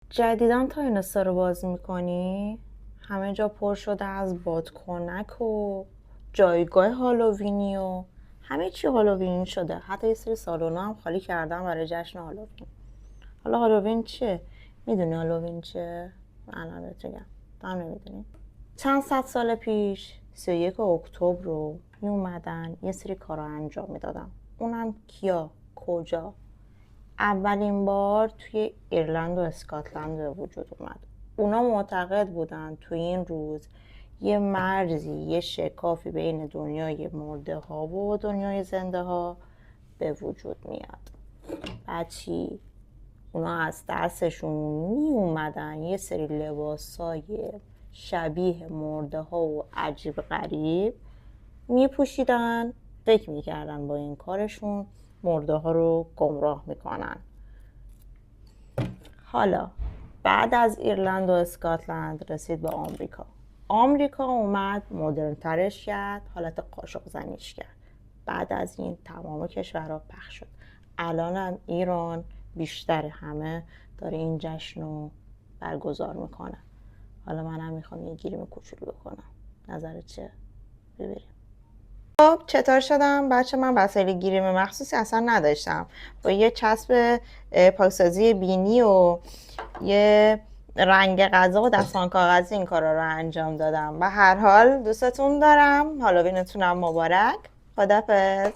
جدیداً تا اینستا رو باز میکنی همه جا پر شده از بادکنک و جایگاه هالووینی و همه چی هالووینی شده. حتی یه سری سالونا هم خالی کردن برای جشن هالووین. حالا هالووین چیه؟ میدونی هالووین چیه؟ من بهت بگم، تو هم نمیدونی. چند صد سال پیش 31 اکتبر رو می اومدن یه سری کارا انجام میدادن. اونم کیا؟ کجا؟ اولین بار توی ایرلند و اسکاتلند به وجود اومد. اونا معتقد بودن توی این روز یه مرزی، یه شکافی بین دنیای مرده ها و دنیای زنده ها به وجود میاد. بعد چی؟ اونا از ترسشون می اومدن یه سری لباسای شبیه مرده ها و عجیب غریب می پوشیدن، فکر میکردن با این کارشون مرده ها رو گمراه میکنن. حالا بعد از ایرلند و اسکاتلند رسید به آمریکا. آمریکا اومد مدرن ترش کرد، حالت قاشق زنیش کرد. بعد از این تمام کشورها پخش شد. الان هم ایران بیشتر همه داره این جشن رو برگزار میکنه. حالا منم میخوام یه گیریم کوچولو بکنم. نظرت چیه؟ ببینیم. خب چطور شدم؟ بچه من وسایل گیریم مخصوصی اصلا نداشتم. با یه چسب پاکسازی بینی و یه رنگ غذا و دستمال کاغذی این کارا رو انجام دادم. و هر حال دوستتون دارم. هالووینتون هم مبارک. خدافظ.